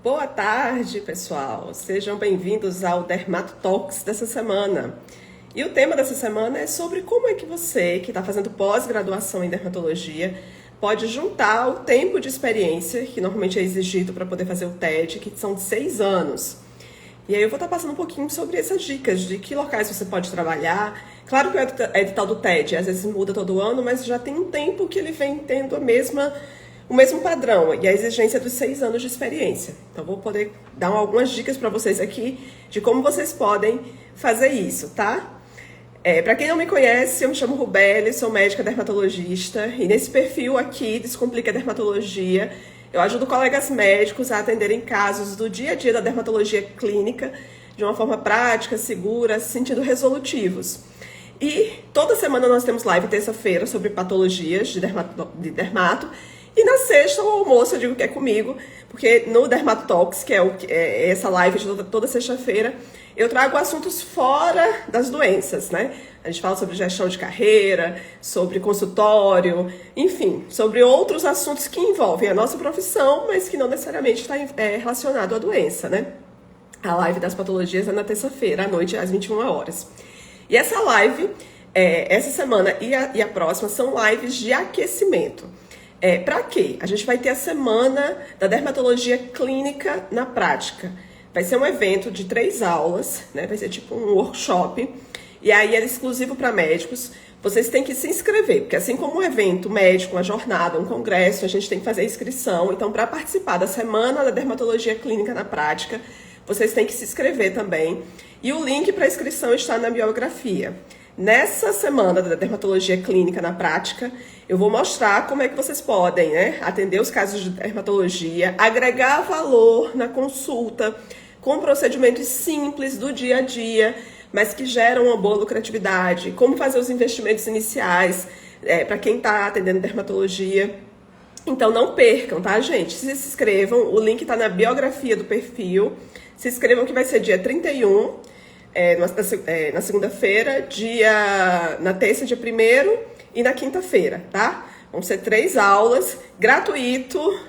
Boa tarde, pessoal. Sejam bem-vindos ao Dermato Talks dessa semana. E o tema dessa semana é sobre como é que você, que está fazendo pós-graduação em dermatologia, pode juntar o tempo de experiência, que normalmente é exigido para poder fazer o TED, que são 6 anos. E aí eu vou estar passando um pouquinho sobre essas dicas de que locais você pode trabalhar. Claro que o edital do TED às vezes muda todo ano, mas já tem um tempo que ele vem tendo o mesmo padrão e a exigência dos 6 anos de experiência. Então vou poder dar algumas dicas para vocês aqui de como vocês podem fazer isso, tá? Para quem não me conhece, eu me chamo Rubeli, sou médica dermatologista e nesse perfil aqui, Descomplica Dermatologia, eu ajudo colegas médicos a atenderem casos do dia a dia da dermatologia clínica de uma forma prática, segura, sentindo resolutivos. E toda semana nós temos live terça-feira sobre patologias de dermato. E na sexta, o almoço, eu digo que é comigo, porque no Dermato Talks, que é essa live de toda sexta-feira, eu trago assuntos fora das doenças, né? A gente fala sobre gestão de carreira, sobre consultório, enfim, sobre outros assuntos que envolvem a nossa profissão, mas que não necessariamente está relacionado à doença, né? A live das patologias é na terça-feira, à noite, às 21 horas. E essa live, essa semana e a próxima, são lives de aquecimento. Para quê? A gente vai ter a semana da dermatologia clínica na prática. Vai ser um evento de 3 aulas, né? Vai ser tipo um workshop. E aí é exclusivo para médicos. Vocês têm que se inscrever, porque assim como um evento médico, uma jornada, um congresso, a gente tem que fazer a inscrição. Então, para participar da semana da dermatologia clínica na prática, vocês têm que se inscrever também. E o link para a inscrição está na biografia. Nessa semana da dermatologia clínica na prática, eu vou mostrar como é que vocês podem, né, atender os casos de dermatologia, agregar valor na consulta com procedimentos simples do dia a dia, mas que geram uma boa lucratividade, como fazer os investimentos iniciais para quem está atendendo dermatologia. Então não percam, tá, gente? Se inscrevam, o link está na biografia do perfil. Se inscrevam que vai ser dia 31, na segunda-feira, na terça, dia 1º, e na quinta-feira, tá? Vão ser 3 aulas, gratuito,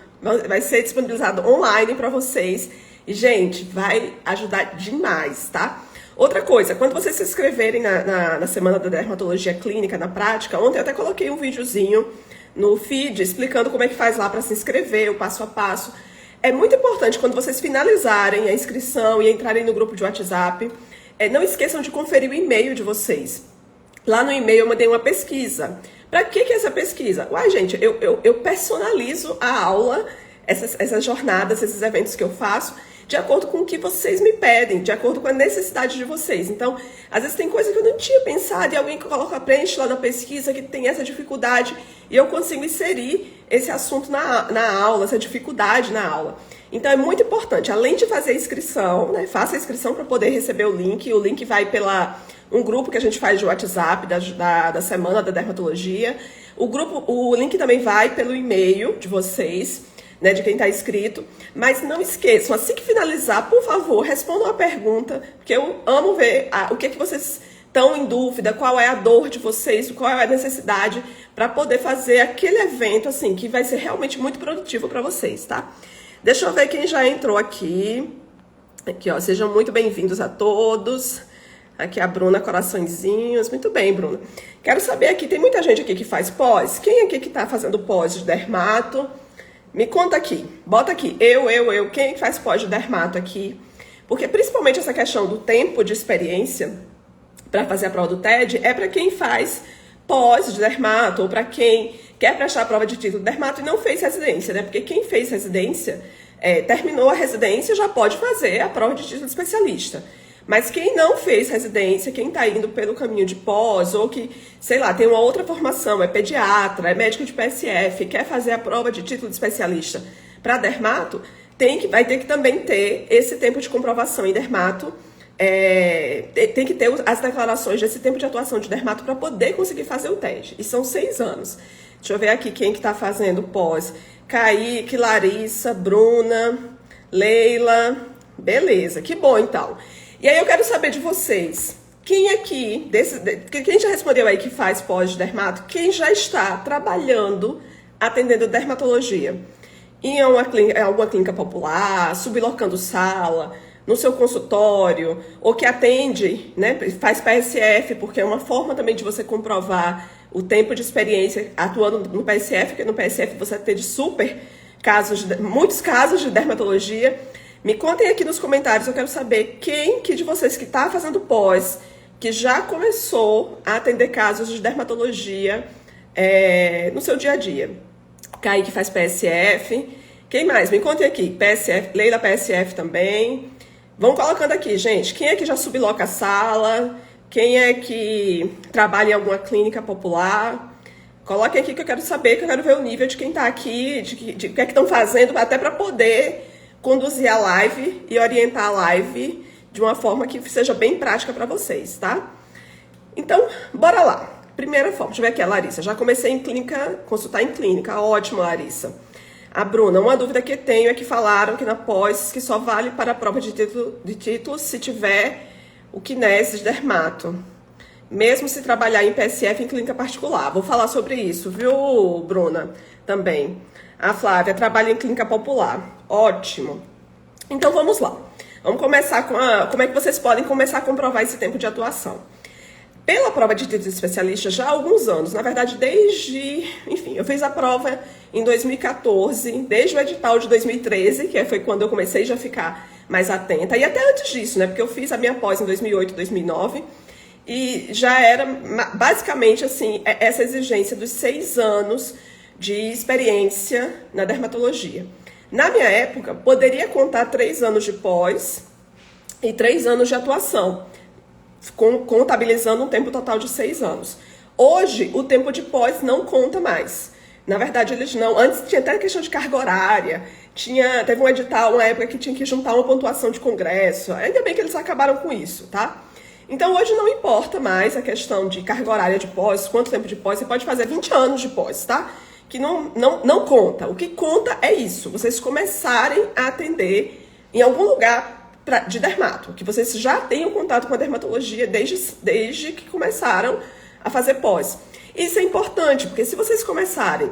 vai ser disponibilizado online para vocês. E, gente, vai ajudar demais, tá? Outra coisa, quando vocês se inscreverem na Semana da Dermatologia Clínica, na prática, ontem eu até coloquei um videozinho no feed explicando como é que faz lá para se inscrever, o passo a passo. É muito importante quando vocês finalizarem a inscrição e entrarem no grupo de WhatsApp, não esqueçam de conferir o e-mail de vocês. Lá no e-mail eu mandei uma pesquisa. Para que é essa pesquisa? Uai, gente, eu personalizo a aula, essas jornadas, esses eventos que eu faço, de acordo com o que vocês me pedem, de acordo com a necessidade de vocês. Então, às vezes tem coisa que eu não tinha pensado e alguém preenche lá na pesquisa que tem essa dificuldade e eu consigo inserir esse assunto na aula, essa dificuldade na aula. Então, é muito importante, além de fazer a inscrição, né, faça a inscrição para poder receber o link. O link vai um grupo que a gente faz de WhatsApp da Semana da Dermatologia. O link também vai pelo e-mail de vocês, né, de quem está inscrito. Mas não esqueçam, assim que finalizar, por favor, respondam a pergunta, porque eu amo ver o que vocês estão em dúvida, qual é a dor de vocês, qual é a necessidade, para poder fazer aquele evento assim que vai ser realmente muito produtivo para vocês, tá? Deixa eu ver quem já entrou aqui. Aqui, ó, sejam muito bem-vindos a todos. Aqui a Bruna, coraçõezinhos. Muito bem, Bruna. Quero saber aqui, tem muita gente aqui que faz pós? Quem aqui que tá fazendo pós de dermato? Me conta aqui, bota aqui, eu. Quem faz pós de dermato aqui? Porque principalmente essa questão do tempo de experiência para fazer a prova do TED é para quem faz pós de dermato ou para quem quer prestar a prova de título de dermato e não fez residência, né? Porque quem fez residência, terminou a residência, já pode fazer a prova de título de especialista. Mas quem não fez residência, quem está indo pelo caminho de pós, ou que, sei lá, tem uma outra formação, é pediatra, é médico de PSF, quer fazer a prova de título de especialista para dermato, vai ter que também ter esse tempo de comprovação em dermato, tem que ter as declarações desse tempo de atuação de dermato para poder conseguir fazer o TED. E são 6 anos. Deixa eu ver aqui quem que está fazendo pós. Kaique, Larissa, Bruna, Leila. Beleza, que bom então. E aí eu quero saber de vocês, quem aqui, quem já respondeu aí que faz pós de dermato, quem já está trabalhando atendendo dermatologia? em alguma clínica popular, sublocando sala, no seu consultório, ou que atende, né, faz PSF, porque é uma forma também de você comprovar o tempo de experiência atuando no PSF, porque no PSF você atende muitos casos de dermatologia. Me contem aqui nos comentários, eu quero saber quem de vocês que está fazendo pós, que já começou a atender casos de dermatologia no seu dia a dia. Kaique faz PSF. Quem mais? Me contem aqui. PSF, Leila PSF também. Vão colocando aqui, gente. Quem é que já subloca a sala? Quem é que trabalha em alguma clínica popular? Coloquem aqui que eu quero saber, que eu quero ver o nível de quem está aqui, de o que é que estão fazendo, até para poder conduzir a live e orientar a live de uma forma que seja bem prática para vocês, tá? Então, bora lá. Primeira forma, deixa eu ver aqui a Larissa. Já comecei em clínica, consultar em clínica. Ótimo, Larissa. A Bruna, uma dúvida que tenho é que falaram que na pós que só vale para a prova de título se tiver o Kinesis dermato. Mesmo se trabalhar em PSF em clínica particular. Vou falar sobre isso, viu, Bruna? Também. A Flávia trabalha em clínica popular. Ótimo. Então vamos lá. Vamos começar com como é que vocês podem começar a comprovar esse tempo de atuação. Pela prova de título de especialista já há alguns anos, na verdade enfim, eu fiz a prova em 2014, desde o edital de 2013, que foi quando eu comecei já a ficar mais atenta, e até antes disso, né, porque eu fiz a minha pós em 2008, 2009, e já era basicamente assim, essa exigência dos 6 anos de experiência na dermatologia. Na minha época, poderia contar 3 anos de pós e 3 anos de atuação, contabilizando um tempo total de 6 anos. Hoje, o tempo de pós não conta mais. Na verdade, eles não. Antes tinha até questão de carga horária, teve um edital, uma época que tinha que juntar uma pontuação de congresso. Ainda bem que eles acabaram com isso, tá? Então, hoje não importa mais a questão de carga horária de pós, quanto tempo de pós, você pode fazer 20 anos de pós, tá? Que não conta. O que conta é isso, vocês começarem a atender em algum lugar de dermato, que vocês já tenham contato com a dermatologia desde que começaram a fazer pós. Isso é importante, porque se vocês começarem,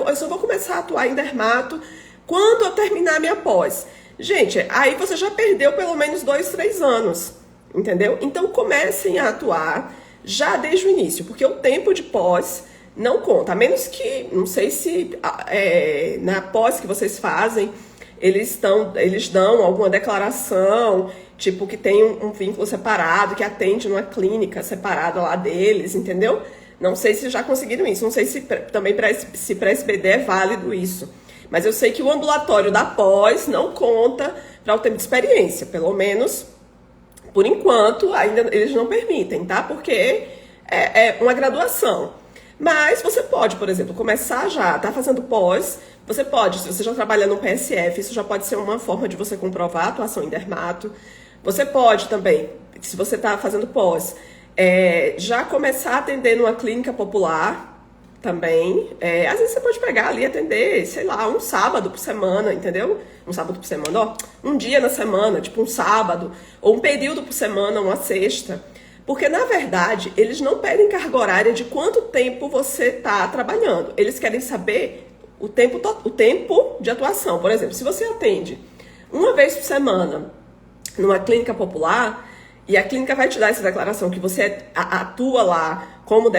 eu só vou começar a atuar em dermato quando eu terminar a minha pós. Gente, aí você já perdeu pelo menos 2, 3 anos, entendeu? Então comecem a atuar já desde o início, porque o tempo de pós não conta, a menos que, não sei se na pós que vocês fazem, eles dão alguma declaração, tipo que tem um vínculo separado, que atende numa clínica separada lá deles, entendeu? Não sei se já conseguiram isso, não sei se também para SBD é válido isso. Mas eu sei que o ambulatório da pós não conta para o tempo de experiência, pelo menos, por enquanto, ainda eles não permitem, tá? Porque é uma graduação. Mas você pode, por exemplo, começar já, tá fazendo pós, você pode, se você já trabalha no PSF, isso já pode ser uma forma de você comprovar a atuação em dermato. Você pode também, se você está fazendo pós, já começar a atender numa clínica popular também. Às vezes você pode pegar ali e atender, sei lá, um sábado por semana, entendeu? Um sábado por semana, ó, um dia na semana, tipo um sábado, ou um período por semana, uma sexta. Porque, na verdade, eles não pedem carga horária de quanto tempo você está trabalhando. Eles querem saber o tempo de atuação. Por exemplo, se você atende uma vez por semana numa clínica popular, e a clínica vai te dar essa declaração que você atua lá como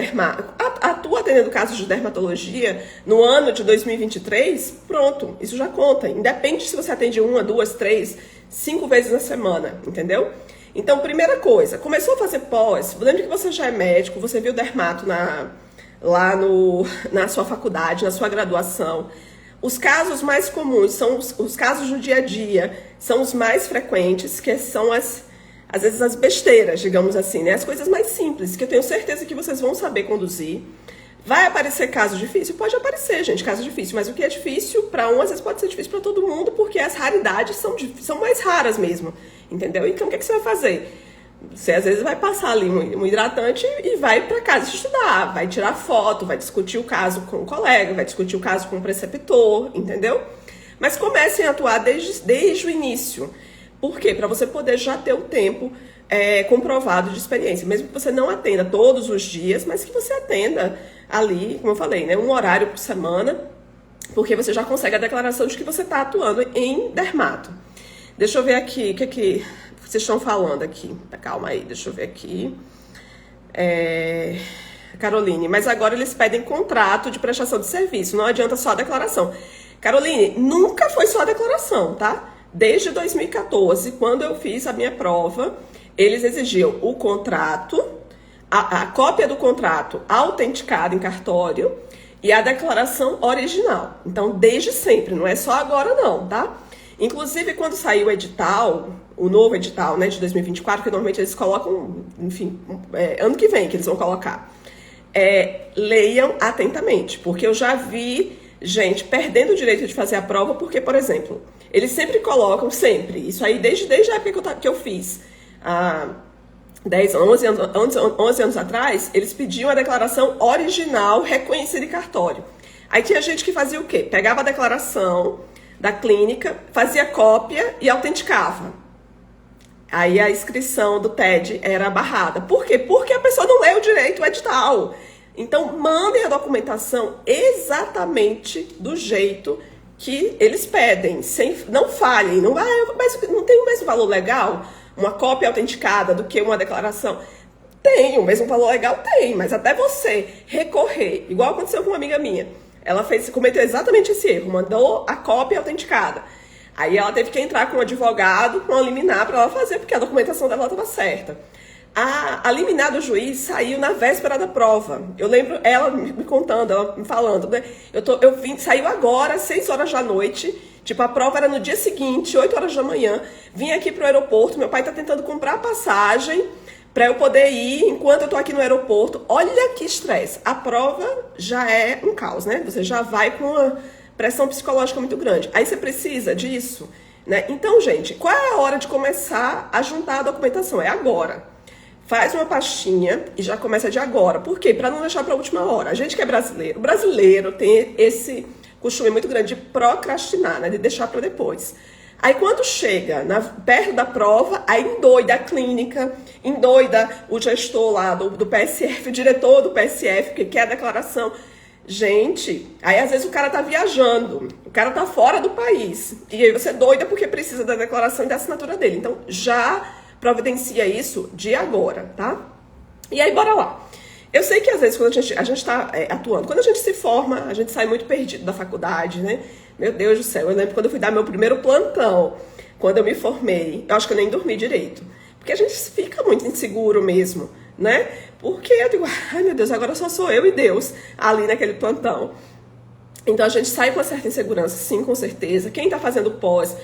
atua atendendo casos de dermatologia no ano de 2023, pronto, isso já conta. Independe se você atende 1, 2, 3, 5 vezes na semana, entendeu? Então, primeira coisa, começou a fazer pós, lembre que você já é médico, você viu dermato lá na sua faculdade, na sua graduação. Os casos mais comuns são os casos do dia a dia, são os mais frequentes, que são às vezes as besteiras, digamos assim, né? As coisas mais simples, que eu tenho certeza que vocês vão saber conduzir. Vai aparecer caso difícil? Pode aparecer, gente, caso difícil, mas o que é difícil para um, às vezes pode ser difícil para todo mundo, porque as raridades são mais raras mesmo, entendeu? Então, o que você vai fazer? Você, às vezes, vai passar ali um hidratante e vai para casa estudar, vai tirar foto, vai discutir o caso com o colega, vai discutir o caso com o preceptor, entendeu? Mas comecem a atuar desde o início. Por quê? Para você poder já ter o tempo comprovado de experiência. Mesmo que você não atenda todos os dias, mas que você atenda ali, como eu falei, né, um horário por semana. porque você já consegue a declaração de que você está atuando em dermato. Deixa eu ver aqui, o que vocês estão falando aqui? Calma aí, deixa eu ver aqui. Caroline, mas agora eles pedem contrato de prestação de serviço, não adianta só a declaração. Caroline, nunca foi só a declaração, tá? Desde 2014, quando eu fiz a minha prova, eles exigiam o contrato, a cópia do contrato autenticada em cartório e a declaração original. Então, desde sempre, não é só agora não, tá? Inclusive, quando saiu o edital, o novo edital, né, de 2024, que normalmente eles colocam, enfim, ano que vem que eles vão colocar. Leiam atentamente, porque eu já vi gente perdendo o direito de fazer a prova, porque, por exemplo, eles sempre colocam, sempre, isso aí desde a época que eu fiz, 11 anos atrás, eles pediam a declaração original reconhecida em cartório. Aí tinha gente que fazia o quê? Pegava a declaração da clínica, fazia cópia e autenticava. Aí a inscrição do TED era barrada. Por quê? Porque a pessoa não leu direito o edital. Então, mandem a documentação exatamente do jeito que eles pedem. Não falhem. Mas não tem o mesmo valor legal uma cópia autenticada do que uma declaração? Tem, o mesmo valor legal tem, mas até você recorrer, igual aconteceu com uma amiga minha. Ela cometeu exatamente esse erro, mandou a cópia autenticada. Aí ela teve que entrar com um advogado, com uma liminar para ela fazer, porque a documentação dela estava certa. A liminar do juiz saiu na véspera da prova. Eu lembro ela me contando, ela me falando, né? Saiu agora, às 6 horas da noite. Tipo, a prova era no dia seguinte, 8 horas da manhã. Vim aqui pro aeroporto, meu pai tá tentando comprar a passagem para eu poder ir enquanto eu tô aqui no aeroporto. Olha que estresse. A prova já é um caos, né? Você já vai com uma pressão psicológica muito grande. Aí você precisa disso, né? Então, gente, qual é a hora de começar a juntar a documentação? É agora. Faz uma pastinha e já começa de agora. Por quê? Para não deixar para a última hora. A gente que é brasileiro, o brasileiro tem esse costume muito grande de procrastinar, né? De deixar para depois. Aí quando chega perto da prova, aí endoida a clínica, endoida o gestor lá do PSF, o diretor do PSF, que quer a declaração. Gente, aí às vezes o cara tá viajando, o cara tá fora do país. E aí você é doida porque precisa da declaração e da assinatura dele. Então já providencia isso de agora, tá? E aí, bora lá. Eu sei que às vezes quando a gente tá atuando, quando a gente se forma, a gente sai muito perdido da faculdade, né? Meu Deus do céu, eu lembro quando eu fui dar meu primeiro plantão, quando eu me formei, eu acho que eu nem dormi direito. Porque a gente fica muito inseguro mesmo, né? Porque eu digo, ai meu Deus, agora só sou eu e Deus ali naquele plantão. Então a gente sai com uma certa insegurança, sim, com certeza. Quem tá fazendo pós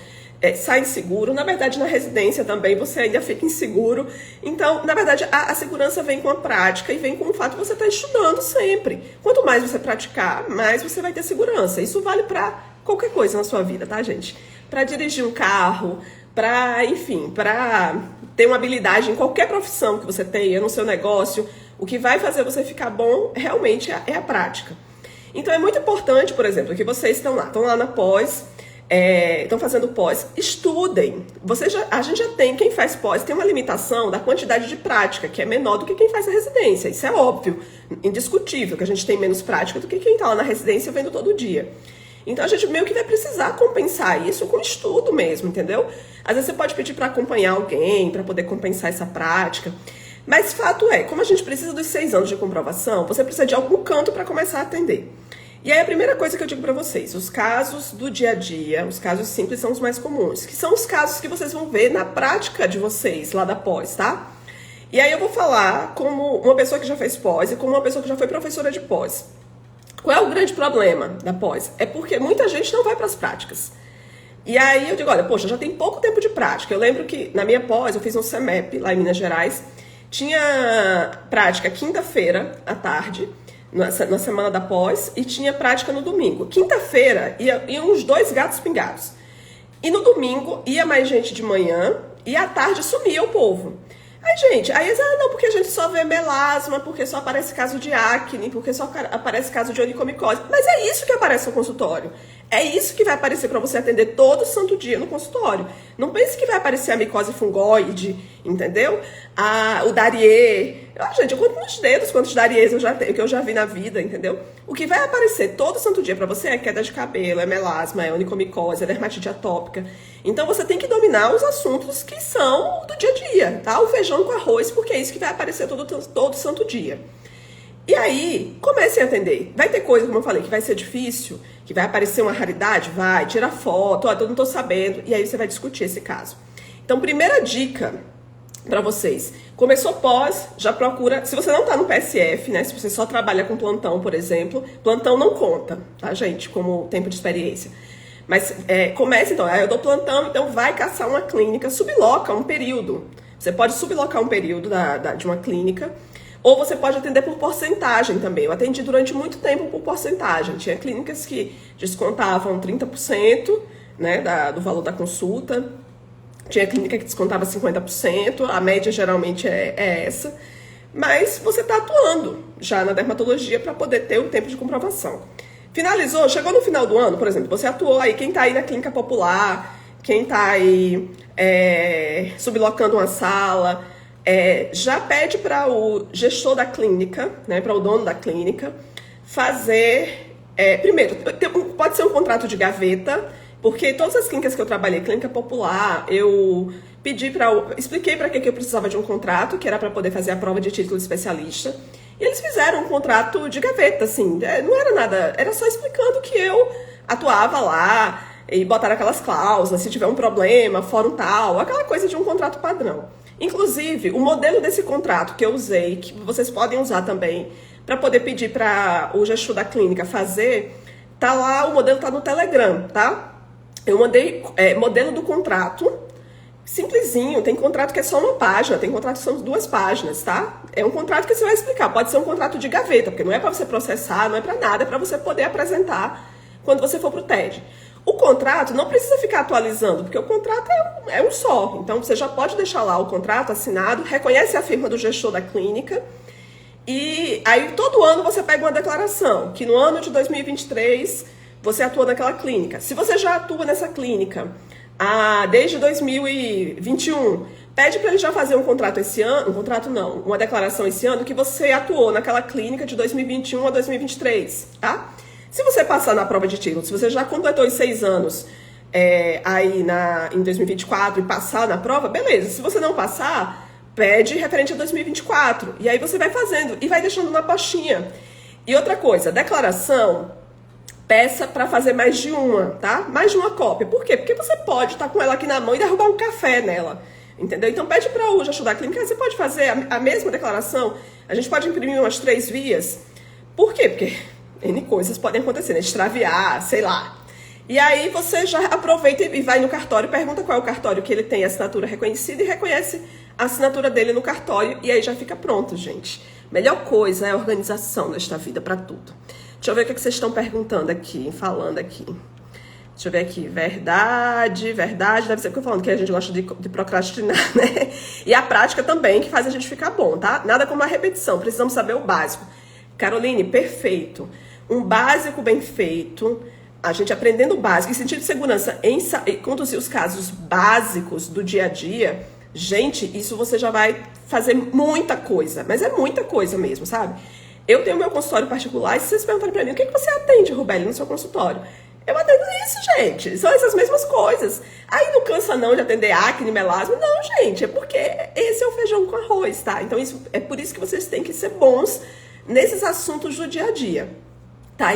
sai inseguro. Na verdade, na residência também você ainda fica inseguro. Então, na verdade, a segurança vem com a prática e vem com o fato de você estar estudando sempre. Quanto mais você praticar, mais você vai ter segurança. Isso vale para qualquer coisa na sua vida, tá, gente? Para dirigir um carro, para, enfim, para ter uma habilidade em qualquer profissão que você tenha no seu negócio, o que vai fazer você ficar bom realmente é a prática. Então, é muito importante, por exemplo, que vocês estão lá na pós, estão fazendo pós, estudem. A gente já tem, quem faz pós tem uma limitação da quantidade de prática, que é menor do que quem faz a residência. Isso é óbvio, indiscutível, que a gente tem menos prática do que quem está lá na residência vendo todo dia. Então a gente meio que vai precisar compensar isso com estudo mesmo, entendeu? Às vezes você pode pedir para acompanhar alguém, para poder compensar essa prática. Mas fato é, como a gente precisa dos 6 anos de comprovação, você precisa de algum canto para começar a atender. E aí a primeira coisa que eu digo para vocês, os casos do dia a dia, os casos simples são os mais comuns, que são os casos que vocês vão ver na prática de vocês lá da pós, tá? E aí eu vou falar como uma pessoa que já fez pós e como uma pessoa que já foi professora de pós. Qual é o grande problema da pós? É porque muita gente não vai para as práticas. E aí eu digo, olha, poxa, já tem pouco tempo de prática. Eu lembro que na minha pós, eu fiz um CEMEP lá em Minas Gerais, tinha prática quinta-feira à tarde, na semana da pós, e tinha prática no domingo. Quinta-feira iam uns 2 gatos pingados. E no domingo ia mais gente de manhã e à tarde sumia o povo. Aí, gente, não, porque a gente só vê melasma, porque só aparece caso de acne, porque só aparece caso de onicomicose. Mas é isso que aparece no consultório. É isso que vai aparecer para você atender todo santo dia no consultório. Não pense que vai aparecer a micose fungoide, entendeu? O Darier. Gente, eu conto nos dedos quantos Dariers que eu já vi na vida, entendeu? O que vai aparecer todo santo dia para você é queda de cabelo, é melasma, é onicomicose, é dermatite atópica. Então você tem que dominar os assuntos que são do dia a dia, tá? O feijão com arroz, porque é isso que vai aparecer todo santo dia. E aí, comecem a atender. Vai ter coisa, como eu falei, que vai ser difícil, que vai aparecer uma raridade, vai, tira foto, eu não tô sabendo, e aí você vai discutir esse caso. Então, primeira dica para vocês, começou pós, já procura, se você não tá no PSF, né, se você só trabalha com plantão, por exemplo, plantão não conta, tá, gente, como tempo de experiência. Mas comece então, eu dou plantão, então vai caçar uma clínica, subloca um período. Você pode sublocar um período de uma clínica, ou você pode atender por porcentagem também. Eu atendi durante muito tempo por porcentagem. Tinha clínicas que descontavam 30%, né, do valor da consulta. Tinha clínica que descontava 50%. A média geralmente é essa. Mas você está atuando já na dermatologia para poder ter o tempo de comprovação. Finalizou, chegou no final do ano, por exemplo, você atuou aí, quem está aí na clínica popular, quem está aí sublocando uma sala... já pede para o gestor da clínica, né, para o dono da clínica, fazer... primeiro, pode ser um contrato de gaveta, porque todas as clínicas que eu trabalhei, clínica popular, eu expliquei para que eu precisava de um contrato, que era para poder fazer a prova de título de especialista, e eles fizeram um contrato de gaveta, assim, não era nada, era só explicando que eu atuava lá, e botaram aquelas cláusulas, se tiver um problema, fórum tal, aquela coisa de um contrato padrão. Inclusive, o modelo desse contrato que eu usei, que vocês podem usar também, para poder pedir para o gestor da clínica fazer, tá lá, o modelo tá no Telegram, tá? Eu mandei modelo do contrato, simplesinho, tem contrato que é só uma página, tem contrato que são 2 páginas, tá? É um contrato que você vai explicar, pode ser um contrato de gaveta, porque não é para você processar, não é para nada, é para você poder apresentar quando você for pro TED. O contrato não precisa ficar atualizando, porque o contrato é um só. Então, você já pode deixar lá o contrato assinado, reconhece a firma do gestor da clínica, e aí todo ano você pega uma declaração, que no ano de 2023 você atua naquela clínica. Se você já atua nessa clínica desde 2021, pede para ele já fazer um contrato esse ano, uma declaração esse ano, que você atuou naquela clínica de 2021 a 2023, tá? Se você passar na prova de título, se você já completou os 6 anos em 2024 e passar na prova, beleza. Se você não passar, pede referente a 2024. E aí você vai fazendo e vai deixando na pastinha. E outra coisa, declaração, peça para fazer mais de uma, tá? Mais de uma cópia. Por quê? Porque você pode estar com ela aqui na mão e derrubar um café nela. Entendeu? Então pede para o gestor da clínica, você pode fazer a mesma declaração, a gente pode imprimir umas 3 vias. Por quê? Porque N coisas podem acontecer, né? Extraviar, sei lá. E aí você já aproveita e vai no cartório, pergunta qual é o cartório que ele tem a assinatura reconhecida e reconhece a assinatura dele no cartório e aí já fica pronto, gente. Melhor coisa é a organização desta vida para tudo. Deixa eu ver o que vocês estão perguntando aqui, falando aqui. Deixa eu ver aqui, verdade, deve ser porque eu falando que a gente gosta de procrastinar, né? E a prática também, que faz a gente ficar bom, tá? Nada como a repetição, precisamos saber o básico. Caroline, perfeito. Um básico bem feito, a gente aprendendo o básico, em sentido de segurança, em conduzir os casos básicos do dia a dia, gente, isso você já vai fazer muita coisa, mas é muita coisa mesmo, sabe? Eu tenho meu consultório particular e se vocês perguntarem pra mim, o que você atende, Rubeli, no seu consultório? Eu atendo isso, gente. São essas mesmas coisas. Aí não cansa não de atender acne, melasma. Não, gente, é porque esse é o feijão com arroz, tá? Então é por isso que vocês têm que ser bons nesses assuntos do dia a dia. Tá?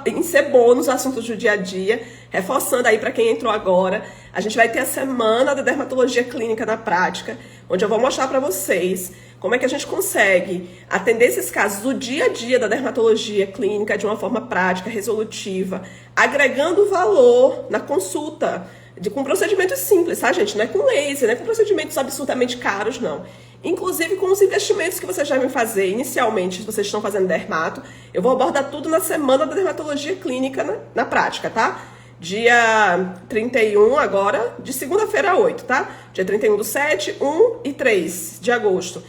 Em ser bom nos assuntos do dia a dia, reforçando aí para quem entrou agora, a gente vai ter a semana da dermatologia clínica na prática, onde eu vou mostrar para vocês como é que a gente consegue atender esses casos do dia a dia da dermatologia clínica de uma forma prática, resolutiva, agregando valor na consulta, com procedimentos simples, tá, gente? Não é com laser, não é com procedimentos absolutamente caros, não. Inclusive com os investimentos que vocês devem fazer inicialmente, se vocês estão fazendo dermato, eu vou abordar tudo na semana da dermatologia clínica na prática, tá? Dia 31 agora, de segunda-feira a 8, tá? Dia 31/7, 1 e 3 de agosto.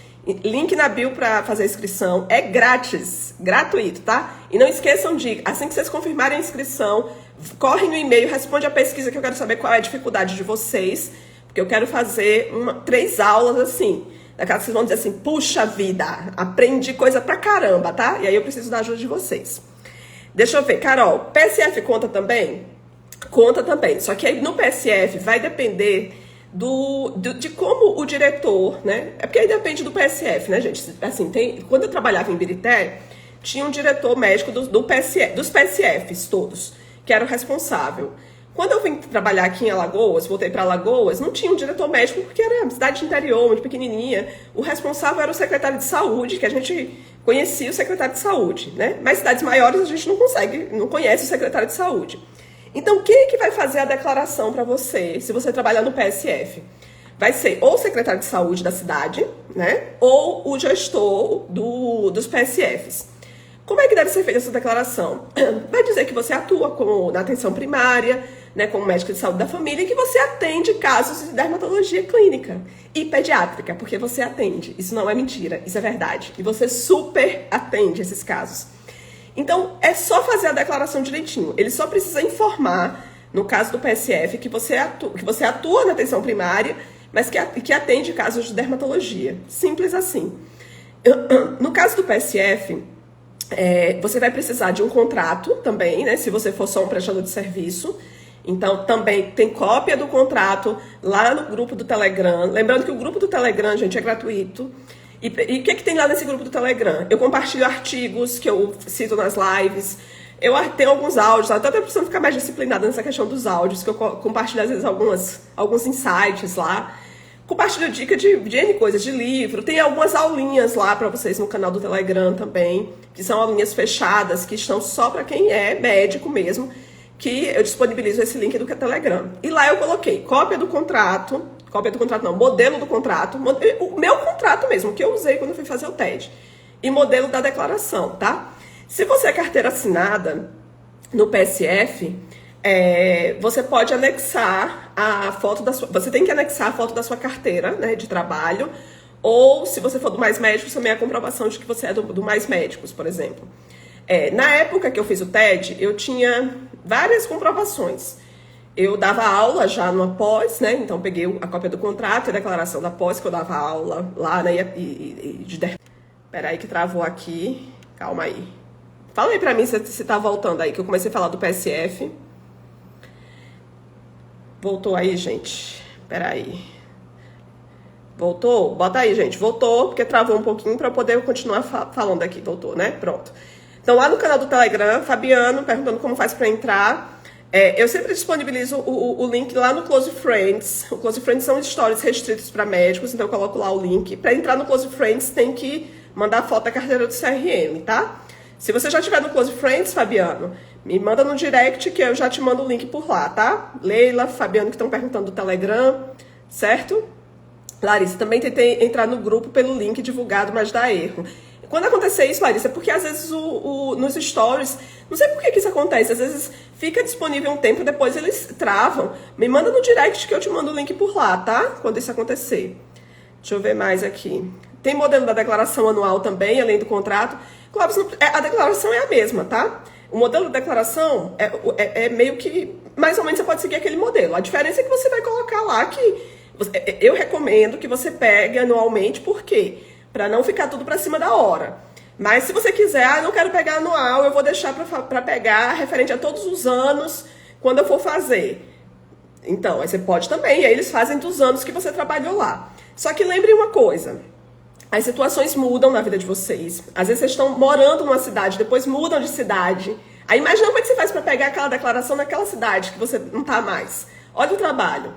Link na bio para fazer a inscrição. É grátis, gratuito, tá? E não esqueçam de, assim que vocês confirmarem a inscrição, corre no e-mail, responde a pesquisa que eu quero saber qual é a dificuldade de vocês, porque eu quero fazer 3 aulas assim, daquelas que vocês vão dizer assim, puxa vida, aprendi coisa pra caramba, tá? E aí eu preciso da ajuda de vocês. Deixa eu ver, Carol, PSF conta também? Conta também, só que aí no PSF vai depender de como o diretor, né? É porque aí depende do PSF, né, gente? Assim, quando eu trabalhava em Ibirité, tinha um diretor médico dos PSFs todos, que era o responsável. Quando eu vim trabalhar aqui em Alagoas, voltei para Alagoas, não tinha um diretor médico, porque era uma cidade de interior, muito pequenininha. O responsável era o secretário de saúde, que a gente conhecia o secretário de saúde, né? Mas cidades maiores a gente não conhece o secretário de saúde. Então, quem é que vai fazer a declaração para você, se você trabalhar no PSF? Vai ser ou o secretário de saúde da cidade, né? Ou o gestor dos PSFs. Como é que deve ser feita essa declaração? Vai dizer que você atua na atenção primária, né, como médico de saúde da família, e que você atende casos de dermatologia clínica e pediátrica, porque você atende. Isso não é mentira, isso é verdade. E você super atende esses casos. Então, é só fazer a declaração direitinho. Ele só precisa informar, no caso do PSF, que você atua na atenção primária, mas que atende casos de dermatologia. Simples assim. No caso do PSF, você vai precisar de um contrato também, né? Se você for só um prestador de serviço. Então, também tem cópia do contrato lá no grupo do Telegram. Lembrando que o grupo do Telegram, gente, é gratuito. E o que tem lá nesse grupo do Telegram? Eu compartilho artigos que eu cito nas lives. Eu tenho alguns áudios, até precisando ficar mais disciplinada nessa questão dos áudios, que eu compartilho às vezes alguns insights lá. Compartilho dica de N coisas, de livro. Tem algumas aulinhas lá para vocês no canal do Telegram também, que são aulinhas fechadas, que estão só para quem é médico mesmo, que eu disponibilizo esse link do Telegram. E lá eu coloquei modelo do contrato, o meu contrato mesmo, que eu usei quando eu fui fazer o TED, e modelo da declaração, tá? Se você é carteira assinada no PSF, você pode anexar a foto você tem que anexar a foto da sua carteira, né, de trabalho, ou se você for do Mais Médicos, também a comprovação de que você é do Mais Médicos, por exemplo. Na época que eu fiz o TED, eu tinha várias comprovações. Eu dava aula já numa pós, né? Então peguei a cópia do contrato e a declaração da pós, que eu dava aula lá, né? Peraí que travou aqui. Calma aí. Fala aí pra mim se tá voltando aí, que eu comecei a falar do PSF. Voltou aí, gente. Peraí. Voltou? Bota aí, gente. Voltou, porque travou um pouquinho pra eu poder continuar falando aqui. Voltou, né? Pronto. Então, lá no canal do Telegram, Fabiano perguntando como faz para entrar. Eu sempre disponibilizo o link lá no Close Friends. O Close Friends são stories restritos para médicos, então eu coloco lá o link. Para entrar no Close Friends, tem que mandar foto da carteira do CRM, tá? Se você já estiver no Close Friends, Fabiano, me manda no direct que eu já te mando o link por lá, tá? Leila, Fabiano, que estão perguntando do Telegram, certo? Larissa, também tentei entrar no grupo pelo link divulgado, mas dá erro. Quando acontecer isso, Larissa, é porque às vezes nos stories, não sei por que isso acontece, às vezes fica disponível um tempo, depois eles travam. Me manda no direct que eu te mando o link por lá, tá? Quando isso acontecer. Deixa eu ver mais aqui. Tem modelo da declaração anual também, além do contrato. Clóvis, a declaração é a mesma, tá? O modelo da declaração é meio que, mais ou menos você pode seguir aquele modelo. A diferença é que você vai colocar lá que, eu recomendo que você pegue anualmente, por quê? Para não ficar tudo para cima da hora. Mas se você quiser, não quero pegar anual, eu vou deixar para pegar referente a todos os anos, quando eu for fazer. Então, aí você pode também, e aí eles fazem dos anos que você trabalhou lá. Só que lembre uma coisa, as situações mudam na vida de vocês. Às vezes vocês estão morando numa cidade, depois mudam de cidade. Aí imagina como é que você faz para pegar aquela declaração naquela cidade que você não está mais. Olha o trabalho.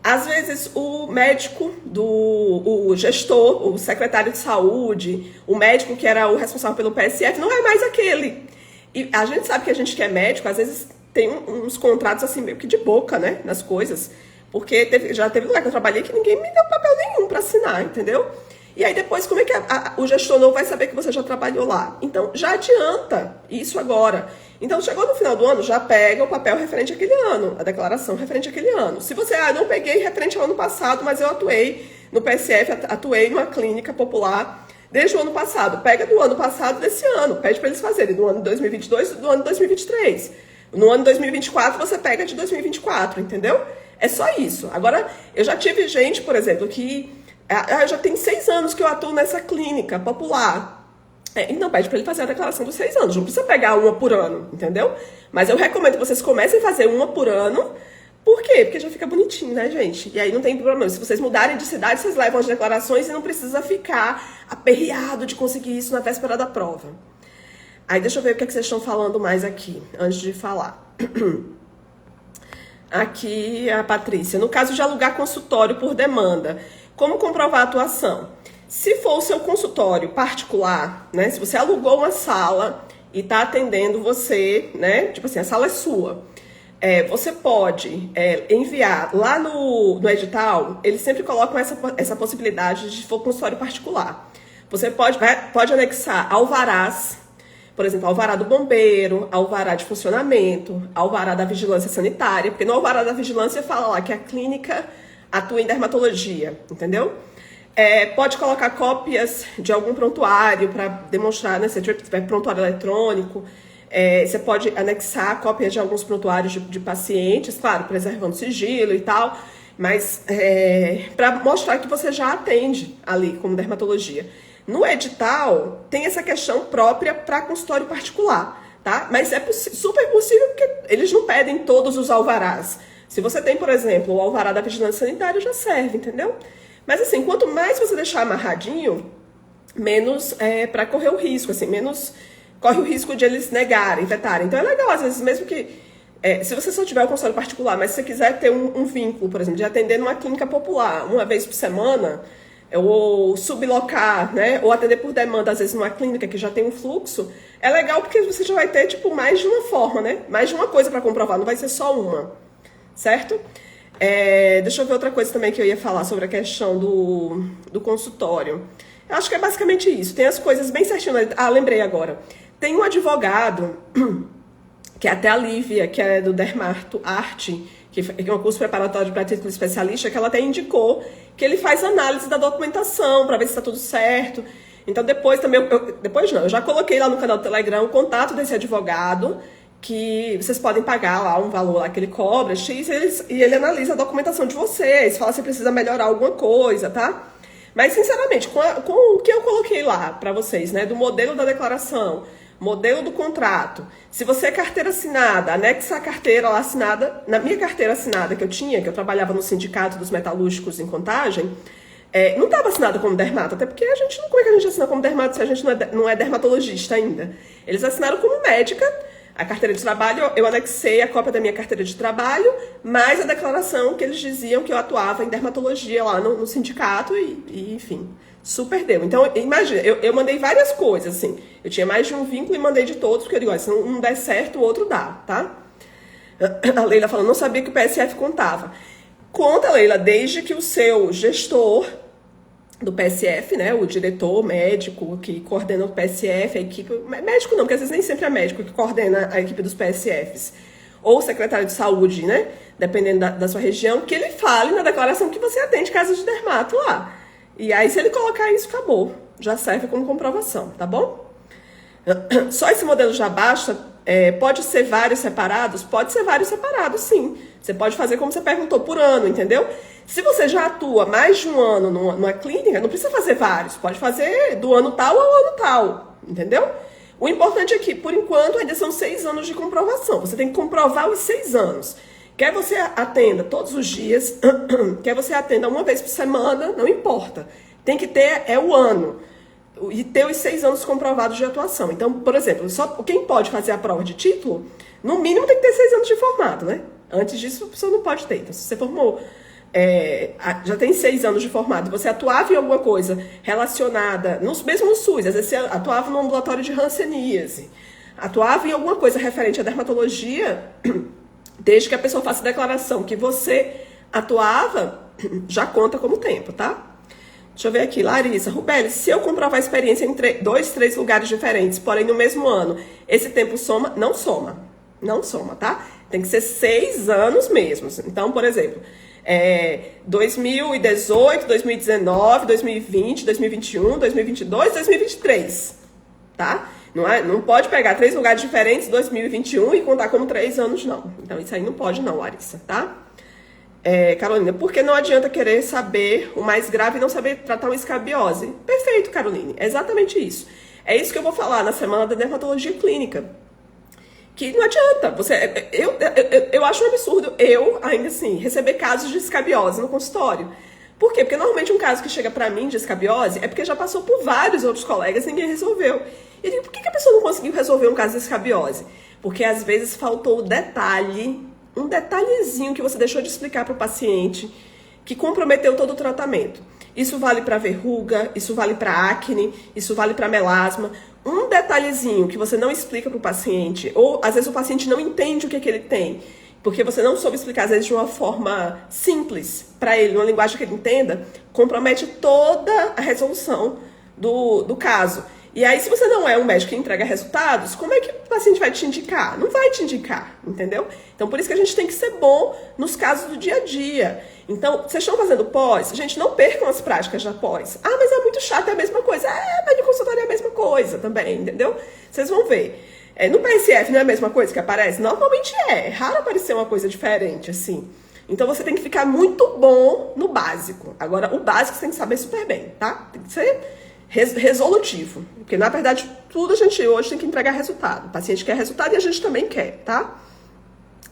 Às vezes o médico, o gestor, o secretário de saúde, o médico que era o responsável pelo PSF, não é mais aquele. E a gente sabe que a gente que é médico, às vezes tem uns contratos assim meio que de boca, né, nas coisas. Porque já teve lugar que eu trabalhei que ninguém me deu papel nenhum para assinar, entendeu? E aí depois, como é que o gestor não vai saber que você já trabalhou lá? Então, já adianta isso agora. Então, chegou no final do ano, já pega o papel referente àquele ano, a declaração referente àquele ano. Se você, não peguei referente ao ano passado, mas eu atuei no PSF, atuei numa clínica popular desde o ano passado. Pega do ano passado desse ano, pede para eles fazerem do ano 2022 e do ano 2023. No ano 2024, você pega de 2024, entendeu? É só isso. Agora, eu já tive gente, por exemplo, que já tem 6 anos que eu atuo nessa clínica popular. Então, pede para ele fazer a declaração dos 6 anos. Não precisa pegar uma por ano, entendeu? Mas eu recomendo que vocês comecem a fazer uma por ano. Por quê? Porque já fica bonitinho, né, gente? E aí não tem problema. Se vocês mudarem de cidade, vocês levam as declarações e não precisa ficar aperreado de conseguir isso na véspera da prova. Aí deixa eu ver o que vocês estão falando mais aqui, antes de falar. Aqui a Patrícia. No caso de alugar consultório por demanda, como comprovar a atuação? Se for o seu consultório particular, né? Se você alugou uma sala e está atendendo você, né? Tipo assim, a sala é sua. Você pode enviar lá no edital, eles sempre colocam essa possibilidade de for consultório particular. Você pode anexar alvarás, por exemplo, alvará do bombeiro, alvará de funcionamento, alvará da vigilância sanitária, porque no alvará da vigilância fala lá que a clínica atua em dermatologia, entendeu? Pode colocar cópias de algum prontuário para demonstrar, né? Se tiver prontuário eletrônico, você pode anexar cópias de alguns prontuários de pacientes, claro, preservando sigilo e tal, mas para mostrar que você já atende ali como dermatologia. No edital, tem essa questão própria para consultório particular, tá? Mas é super possível porque eles não pedem todos os alvarás. Se você tem, por exemplo, o alvará da vigilância sanitária, já serve, entendeu? Mas assim, quanto mais você deixar amarradinho, menos para correr o risco, assim, menos corre o risco de eles negarem, vetarem. Então é legal, às vezes, mesmo que se você só tiver um consultório particular, mas se você quiser ter um vínculo, por exemplo, de atender numa clínica popular uma vez por semana, ou sublocar, né, ou atender por demanda, às vezes, numa clínica que já tem um fluxo, é legal porque você já vai ter, tipo, mais de uma forma, né? Mais de uma coisa para comprovar, não vai ser só uma, certo? Deixa eu ver outra coisa também que eu ia falar sobre a questão do consultório. Eu acho que é basicamente isso. Tem as coisas bem certinhas. Ah, lembrei agora. Tem um advogado, que é até a Lívia, que é do Dermato Arte, que é um curso preparatório para título especialista, que ela até indicou que ele faz análise da documentação para ver se está tudo certo. Então depois também, eu já coloquei lá no canal do Telegram o contato desse advogado, que vocês podem pagar lá um valor lá que ele cobra, X, e ele analisa a documentação de vocês, fala se precisa melhorar alguma coisa, tá? Mas, sinceramente, com o que eu coloquei lá para vocês, né, do modelo da declaração, modelo do contrato, se você é carteira assinada, anexa a carteira lá assinada, na minha carteira assinada que eu trabalhava no Sindicato dos Metalúrgicos em Contagem, não estava assinada como dermato, até porque como é que a gente assina como dermato se a gente não é dermatologista ainda? Eles assinaram como médica. A carteira de trabalho, eu anexei a cópia da minha carteira de trabalho, mais a declaração que eles diziam que eu atuava em dermatologia lá no sindicato e enfim, super deu. Então, imagina, eu mandei várias coisas, assim. Eu tinha mais de um vínculo e mandei de todos, porque eu digo, ó, se não der certo, o outro dá, tá? A Leila falou, não sabia que o PSF contava. Conta, Leila, desde que o seu gestor do PSF, né, o diretor médico que coordena o PSF, a equipe, médico não, porque às vezes nem sempre é médico que coordena a equipe dos PSFs, ou o secretário de saúde, né, dependendo da sua região, que ele fale na declaração que você atende casa de dermato lá. E aí, se ele colocar isso, acabou. Já serve como comprovação, tá bom? Só esse modelo já basta? Pode ser vários separados? Pode ser vários separados, sim. Você pode fazer como você perguntou, por ano, entendeu? Se você já atua mais de um ano numa clínica, não precisa fazer vários. Pode fazer do ano tal ao ano tal, entendeu? O importante é que, por enquanto, ainda são 6 anos de comprovação. Você tem que comprovar os 6 anos. Quer você atenda todos os dias, quer você atenda uma vez por semana, não importa. Tem que ter o ano. E ter os 6 anos comprovados de atuação. Então, por exemplo, só quem pode fazer a prova de título, no mínimo tem que ter 6 anos de formado, né? Antes disso, a pessoa não pode ter. Então, se você formou, já tem 6 anos de formado, você atuava em alguma coisa relacionada, mesmo no SUS, às vezes você atuava no ambulatório de hanseníase, atuava em alguma coisa referente à dermatologia, desde que a pessoa faça a declaração que você atuava, já conta como tempo, tá? Deixa eu ver aqui, Larissa. Rubeli, se eu comprovar a experiência em 2, 3 lugares diferentes, porém no mesmo ano, esse tempo soma? Não soma. Não soma, tá? Tem que ser 6 anos mesmo. Então, por exemplo, 2018, 2019, 2020, 2021, 2022, 2023, tá? Não pode pegar 3 lugares diferentes, 2021, e contar como 3 anos, não. Então, isso aí não pode não, Larissa, tá? Carolina, porque não adianta querer saber o mais grave e não saber tratar uma escabiose? Perfeito, Caroline, é exatamente isso. É isso que eu vou falar na semana da dermatologia clínica. Que não adianta. Eu acho um absurdo ainda assim, receber casos de escabiose no consultório. Por quê? Porque normalmente um caso que chega pra mim de escabiose é porque já passou por vários outros colegas e ninguém resolveu. E eu digo, por que a pessoa não conseguiu resolver um caso de escabiose? Porque às vezes faltou o detalhe, um detalhezinho que você deixou de explicar para o paciente, que comprometeu todo o tratamento. Isso vale para verruga, isso vale para acne, isso vale para melasma. Um detalhezinho que você não explica para o paciente, ou às vezes o paciente não entende o que ele tem, porque você não soube explicar, às vezes, de uma forma simples para ele, uma linguagem que ele entenda, compromete toda a resolução do caso. E aí, se você não é um médico que entrega resultados, como é que o paciente vai te indicar? Não vai te indicar, entendeu? Então, por isso que a gente tem que ser bom nos casos do dia a dia. Então, vocês estão fazendo pós? Gente, não percam as práticas da pós. Ah, mas é muito chato, é a mesma coisa. Mas de consultório é a mesma coisa também, entendeu? Vocês vão ver. No PSF não é a mesma coisa que aparece? Normalmente é. É raro aparecer uma coisa diferente, assim. Então, você tem que ficar muito bom no básico. Agora, o básico você tem que saber super bem, tá? Tem que ser resolutivo. Porque, na verdade, tudo a gente hoje tem que entregar resultado. O paciente quer resultado e a gente também quer, tá?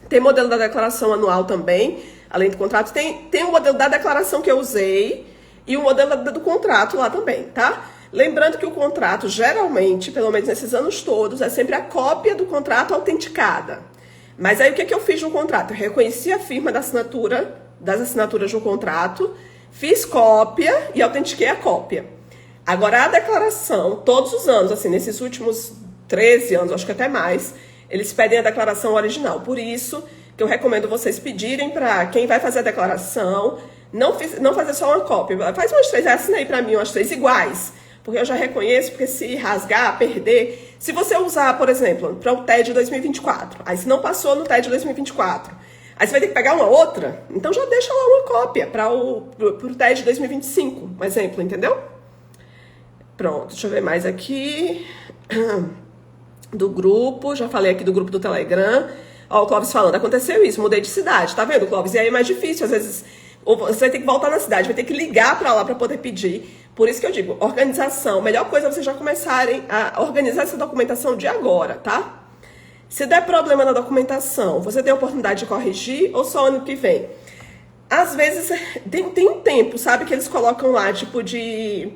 Tem modelo da declaração anual também, além do contrato. Tem o modelo da declaração que eu usei e o modelo do contrato lá também, tá? Lembrando que o contrato, geralmente, pelo menos nesses anos todos, é sempre a cópia do contrato autenticada. Mas aí, o que eu fiz no contrato? Eu reconheci a firma das assinaturas do contrato, fiz cópia e autentiquei a cópia. Agora, a declaração, todos os anos, assim, nesses últimos 13 anos, acho que até mais, eles pedem a declaração original. Por isso que eu recomendo vocês pedirem para quem vai fazer a declaração, não fazer só uma cópia. Faz umas 3, assina aí para mim umas 3 iguais. Porque eu já reconheço, porque se rasgar, perder... Se você usar, por exemplo, para o TED 2024, aí se não passou no TED 2024, aí você vai ter que pegar uma outra, então já deixa lá uma cópia para o TED 2025, um exemplo, entendeu? Pronto, deixa eu ver mais aqui. Do grupo, já falei aqui do grupo do Telegram. Ó, o Clóvis falando, aconteceu isso, mudei de cidade, tá vendo, Clóvis? E aí é mais difícil, às vezes, ou você vai ter que voltar na cidade, vai ter que ligar pra lá pra poder pedir. Por isso que eu digo, organização, melhor coisa é vocês já começarem a organizar essa documentação de agora, tá? Se der problema na documentação, você tem a oportunidade de corrigir ou só ano que vem? Às vezes, tem um tempo, sabe, que eles colocam lá, tipo de...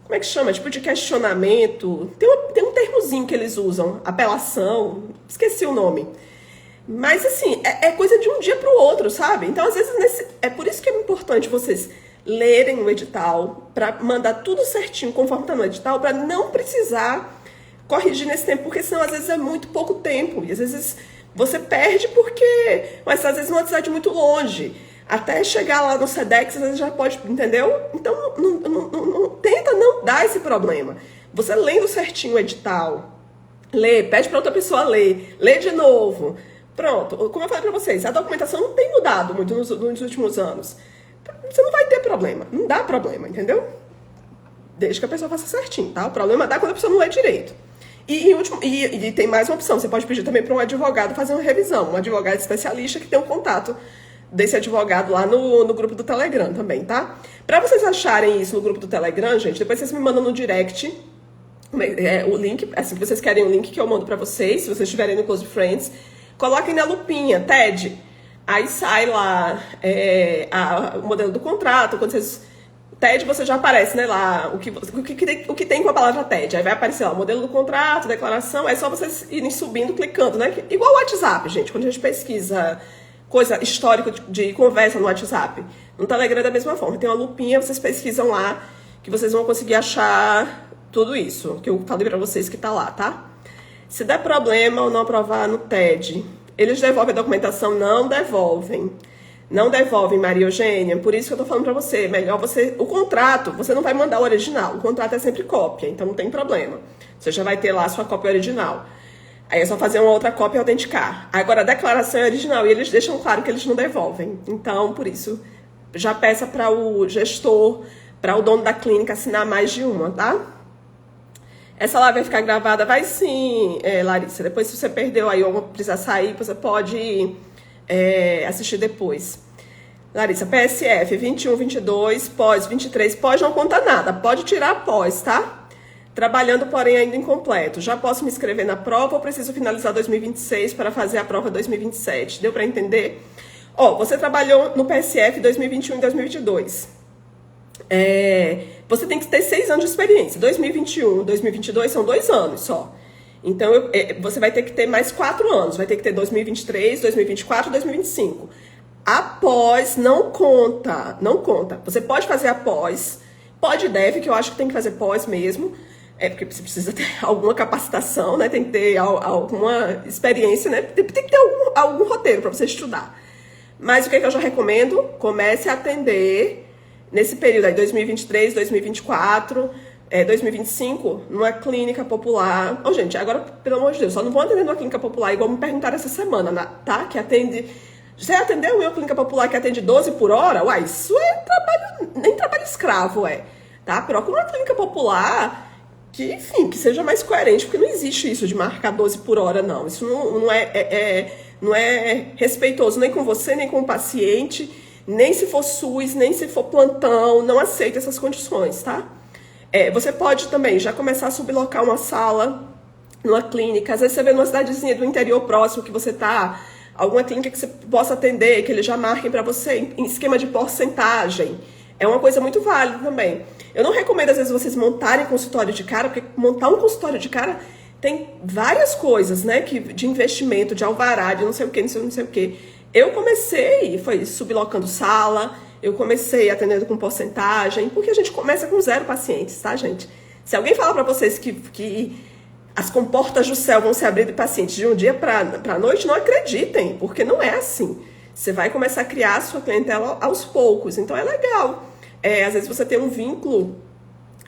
Como é que chama? Tipo de questionamento. Tem um termozinho que eles usam. Apelação. Esqueci o nome. Mas, assim, é coisa de um dia para o outro, sabe? Então, às vezes, é por isso que é importante vocês lerem o edital, para mandar tudo certinho, conforme está no edital, para não precisar corrigir nesse tempo, porque senão, às vezes, é muito pouco tempo. E, às vezes, você perde porque... Mas, às vezes, é uma cidade muito longe. Até chegar lá no SEDEX, às vezes já pode, entendeu? Então, tenta não dar esse problema. Você lendo certinho o edital, pede para outra pessoa lê de novo. Pronto, como eu falei para vocês, a documentação não tem mudado muito nos últimos anos. Você não vai ter problema, não dá problema, entendeu? Desde que a pessoa faça certinho, tá? O problema dá quando a pessoa não lê direito. E tem mais uma opção, você pode pedir também para um advogado fazer uma revisão, um advogado especialista que tem um contato desse advogado lá no grupo do Telegram também, tá? Pra vocês acharem isso no grupo do Telegram, gente, depois vocês me mandam no direct o link, assim, que vocês querem o link que eu mando pra vocês, se vocês estiverem no Close Friends, coloquem na lupinha, TED, aí sai lá o modelo do contrato, quando vocês... TED, você já aparece, né, lá, o que tem com a palavra TED, aí vai aparecer lá o modelo do contrato, declaração, é só vocês irem subindo, clicando, né, igual o WhatsApp, gente, quando a gente pesquisa... coisa histórica de conversa no WhatsApp. No Telegram é da mesma forma. Tem uma lupinha, vocês pesquisam lá, que vocês vão conseguir achar tudo isso, que eu falei pra vocês que tá lá, tá? Se der problema ou não aprovar no TED, eles devolvem a documentação? Não devolvem. Não devolvem, Maria Eugênia. Por isso que eu tô falando pra você, melhor você... O contrato, você não vai mandar o original. O contrato é sempre cópia, então não tem problema. Você já vai ter lá a sua cópia original. Aí é só fazer uma outra cópia e autenticar. Agora, a declaração é original e eles deixam claro que eles não devolvem. Então, por isso, já peça para o gestor, para o dono da clínica assinar mais de uma, tá? Essa live vai ficar gravada? Vai sim, Larissa. Depois, se você perdeu aí ou precisar sair, você pode assistir depois. Larissa, PSF 21, 22, pós 23, pós não conta nada, pode tirar pós, tá? Trabalhando, porém, ainda incompleto. Já posso me inscrever na prova ou preciso finalizar 2026 para fazer a prova 2027? Deu para entender? Você trabalhou no PSF 2021 e 2022. Você tem que ter 6 anos de experiência. 2021 e 2022 são 2 anos só. Então, você vai ter que ter mais 4 anos. Vai ter que ter 2023, 2024 e 2025. A pós não conta, não conta. Você pode fazer a pós, pode e deve, que eu acho que tem que fazer pós mesmo, porque você precisa ter alguma capacitação, né? Tem que ter alguma experiência, né? Tem que ter algum roteiro para você estudar. Mas o que eu já recomendo? Comece a atender nesse período aí, 2023, 2024, 2025, numa clínica popular. Gente, agora, pelo amor de Deus, só não vou atender numa clínica popular, igual me perguntaram essa semana, tá? Que atende... Você atendeu uma clínica popular que atende 12 por hora? Uai, isso é trabalho, nem trabalho escravo, tá? Procura uma clínica popular que, enfim, que seja mais coerente, porque não existe isso de marcar 12 por hora, não. Isso não é respeitoso nem com você, nem com o paciente, nem se for SUS, nem se for plantão, não aceita essas condições, tá? Você pode também já começar a sublocar uma sala numa clínica, às vezes você vê numa cidadezinha do interior próximo que você tá... Alguma clínica que você possa atender, que eles já marquem para você em esquema de porcentagem. É uma coisa muito válida também. Eu não recomendo, às vezes, vocês montarem consultório de cara, porque montar um consultório de cara tem várias coisas, né? De investimento, de alvará, de não sei o que, não sei o que. Eu comecei, foi sublocando sala, eu comecei atendendo com porcentagem, porque a gente começa com 0 pacientes, tá, gente? Se alguém falar para vocês que as comportas do céu vão se abrir de pacientes de um dia para a noite, não acreditem, porque não é assim. Você vai começar a criar a sua clientela aos poucos, então é legal. Às vezes você tem um vínculo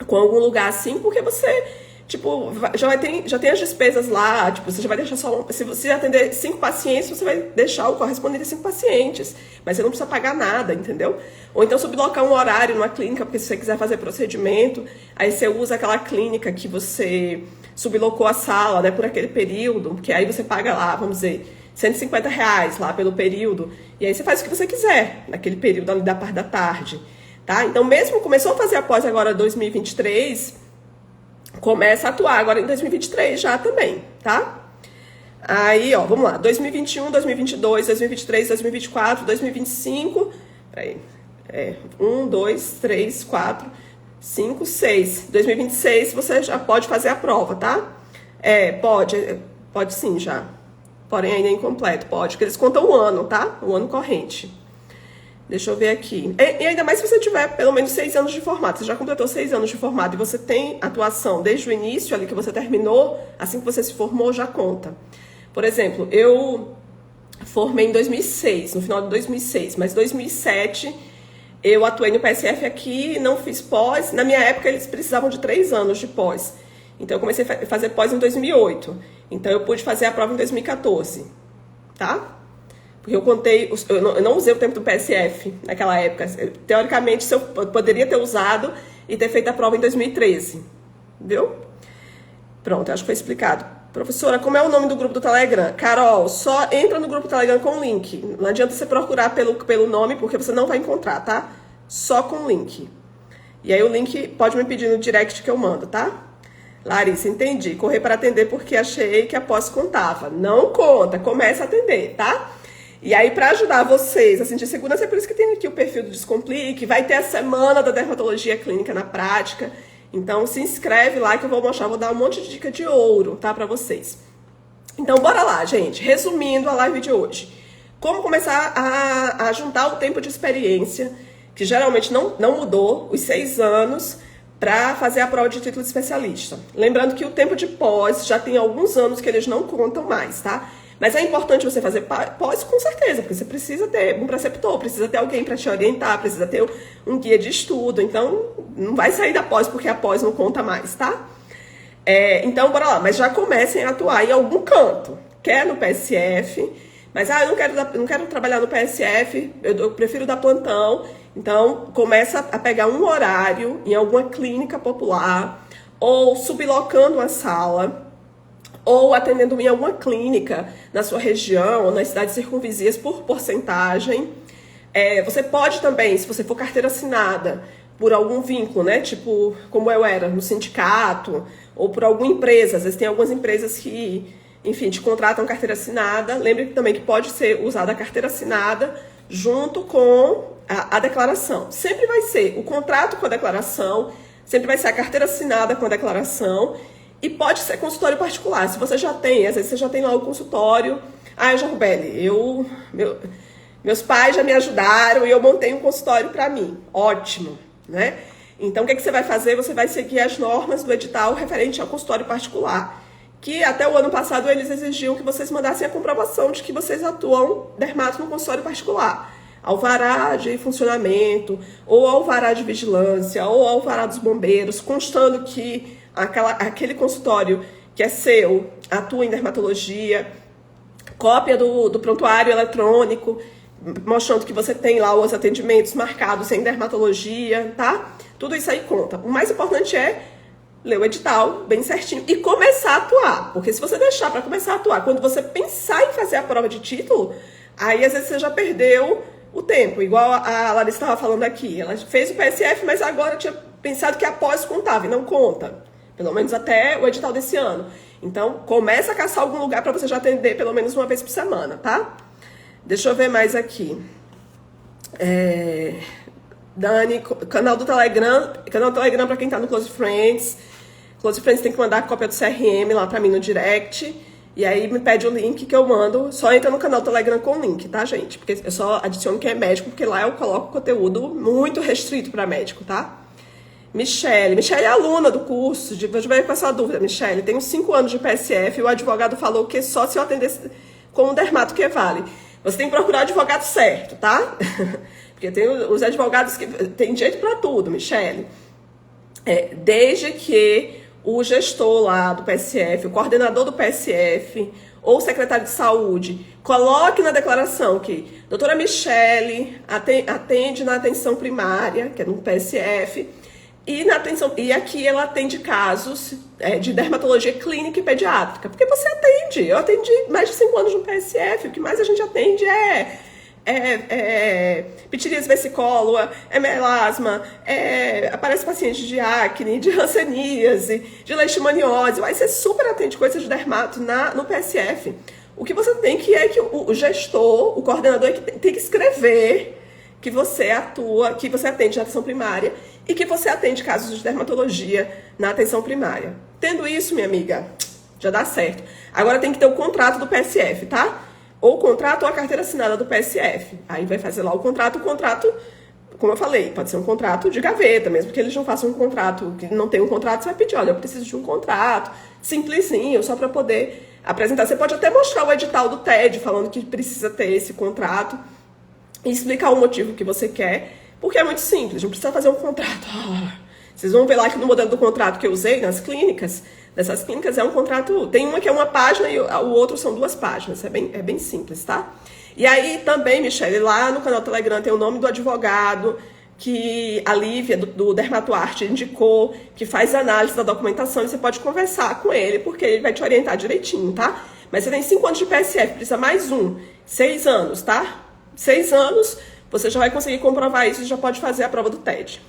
com algum lugar assim, porque você, tipo, já tem as despesas lá, tipo, você já vai deixar só... Se você atender 5 pacientes, você vai deixar o correspondente a 5 pacientes, mas você não precisa pagar nada, entendeu? Ou então sublocar um horário numa clínica, porque se você quiser fazer procedimento, aí você usa aquela clínica que você... sublocou a sala, né, por aquele período, que aí você paga lá, vamos dizer, R$150 lá pelo período, e aí você faz o que você quiser, naquele período ali da parte da tarde, tá? Então, mesmo começou a fazer após agora 2023, começa a atuar agora em 2023 já também, tá? Aí, vamos lá, 2021, 2022, 2023, 2024, 2025, peraí, 1, 2, 3, 4... 5, 6. 2026 você já pode fazer a prova, tá? Pode sim já. Porém ainda é incompleto, pode, porque eles contam o ano, tá? O ano corrente. Deixa eu ver aqui. E ainda mais se você tiver pelo menos 6 anos de formado. Você já completou 6 anos de formado e você tem atuação desde o início, ali que você terminou, assim que você se formou, já conta. Por exemplo, eu formei em 2006, no final de 2006, mas 2007... eu atuei no PSF aqui, não fiz pós. Na minha época, eles precisavam de 3 anos de pós. Então, eu comecei a fazer pós em 2008. Então, eu pude fazer a prova em 2014, tá? Porque eu não usei o tempo do PSF naquela época. Teoricamente, eu poderia ter usado e ter feito a prova em 2013, viu? Pronto, acho que foi explicado. Professora, como é o nome do grupo do Telegram? Carol, só entra no grupo do Telegram com o link. Não adianta você procurar pelo nome, porque você não vai encontrar, tá? Só com o link. E aí o link pode me pedir no direct que eu mando, tá? Larissa, entendi. Correr para atender porque achei que a pós contava. Não conta, começa a atender, tá? E aí, para ajudar vocês a sentir segurança, é por isso que tem aqui o perfil do Descomplique. Vai ter a semana da dermatologia clínica na prática. Então, se inscreve lá que eu vou mostrar, vou dar um monte de dica de ouro, tá, pra vocês. Então, bora lá, gente. Resumindo a live de hoje. Como começar a juntar o tempo de experiência, que geralmente não mudou, os 6 anos, para fazer a prova de título de especialista. Lembrando que o tempo de pós já tem alguns anos que eles não contam mais, tá? Mas é importante você fazer pós com certeza, porque você precisa ter um preceptor, precisa ter alguém para te orientar, precisa ter um guia de estudo. Então, não vai sair da pós porque a pós não conta mais, tá? Então, bora lá. Mas já comecem a atuar em algum canto. Quer no PSF, mas eu não quero trabalhar no PSF, eu prefiro dar plantão. Então, começa a pegar um horário em alguma clínica popular ou sublocando uma sala, ou atendendo em alguma clínica na sua região ou nas cidades circunvizinhas por porcentagem. Você pode também, se você for carteira assinada por algum vínculo, né? Tipo, como eu era, no sindicato, ou por alguma empresa. Às vezes tem algumas empresas que, enfim, te contratam carteira assinada. Lembre também que pode ser usada a carteira assinada junto com a declaração. Sempre vai ser o contrato com a declaração, sempre vai ser a carteira assinada com a declaração, e pode ser consultório particular. Se você já tem, às vezes você já tem lá o consultório. Jarbeli, meus pais já me ajudaram e eu montei um consultório para mim. Ótimo, né? Então, o que você vai fazer? Você vai seguir as normas do edital referente ao consultório particular, que até o ano passado eles exigiam que vocês mandassem a comprovação de que vocês atuam dermato no consultório particular. Alvará de funcionamento, ou alvará de vigilância, ou alvará dos bombeiros, constando que aquele consultório que é seu atua em dermatologia, cópia do prontuário eletrônico, mostrando que você tem lá os atendimentos marcados em dermatologia, tá? Tudo isso aí conta. O mais importante é ler o edital bem certinho e começar a atuar. Porque se você deixar para começar a atuar, quando você pensar em fazer a prova de título, aí às vezes você já perdeu o tempo. Igual a Larissa estava falando aqui. Ela fez o PSF, mas agora tinha pensado que a pós contava e não conta. Pelo menos até o edital desse ano. Então, começa a caçar algum lugar para você já atender pelo menos uma vez por semana, tá? Deixa eu ver mais aqui. Dani, canal do Telegram para quem tá no Close Friends. Close Friends tem que mandar a cópia do CRM lá para mim no direct. E aí me pede o link que eu mando. Só entra no canal do Telegram com o link, tá, gente? Porque eu só adiciono quem é médico, porque lá eu coloco conteúdo muito restrito para médico, tá? Michele é aluna do curso, deixa eu ver com essa dúvida, Michele. Tenho 5 anos de PSF e o advogado falou que só se eu atendesse com o dermato que vale. Você tem que procurar o advogado certo, tá? Porque tem os advogados que tem jeito para tudo, Michele. Desde que o gestor lá do PSF, o coordenador do PSF ou o secretário de saúde coloque na declaração que doutora Michele atende na atenção primária, que é no PSF, e aqui ela atende casos de dermatologia clínica e pediátrica. Porque você atende. Eu atendi mais de 5 anos no PSF. O que mais a gente atende é pitiríase vesicólua, é melasma, aparece paciente de acne, de hanseníase, de leishmaniose. Aí você super atende coisas de dermato no PSF. O que você tem que o gestor, o coordenador, tem que escrever que você atende na atenção primária e que você atende casos de dermatologia na atenção primária. Tendo isso, minha amiga, já dá certo. Agora tem que ter o contrato do PSF, tá? Ou o contrato ou a carteira assinada do PSF. Aí vai fazer lá o contrato, como eu falei, pode ser um contrato de gaveta, mesmo que eles não façam um contrato, que não tem um contrato, você vai pedir, olha, eu preciso de um contrato, simplesinho, só para poder apresentar. Você pode até mostrar o edital do TED, falando que precisa ter esse contrato, e explicar o motivo que você quer, porque é muito simples, não precisa fazer um contrato. Vocês vão ver lá que no modelo do contrato que eu usei nas clínicas, dessas clínicas é um contrato, tem uma que é uma página e o outro são 2 páginas, é bem simples, tá? E aí também, Michele, lá no canal do Telegram tem o nome do advogado que a Lívia do Dermatoarte indicou, que faz análise da documentação, e você pode conversar com ele, porque ele vai te orientar direitinho, tá? Mas você tem 5 anos de PSF, precisa mais 6 anos, tá? 6 anos, você já vai conseguir comprovar isso e já pode fazer a prova do TED.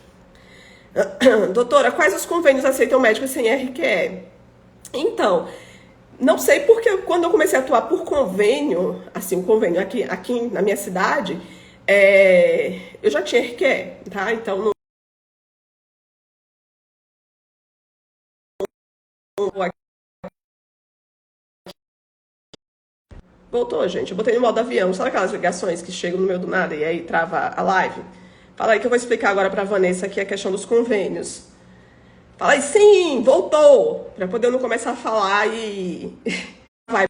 Doutora, quais os convênios aceitam médicos sem RQE? Então, não sei porque quando eu comecei a atuar por convênio, assim, o convênio aqui na minha cidade, eu já tinha RQE, tá? Então, não... Voltou, gente. Eu botei no modo avião. Sabe aquelas ligações que chegam no meio do nada e aí trava a live? Fala aí que eu vou explicar agora pra Vanessa aqui a questão dos convênios. Fala aí, sim, voltou! Pra poder eu não começar a falar e... Vai.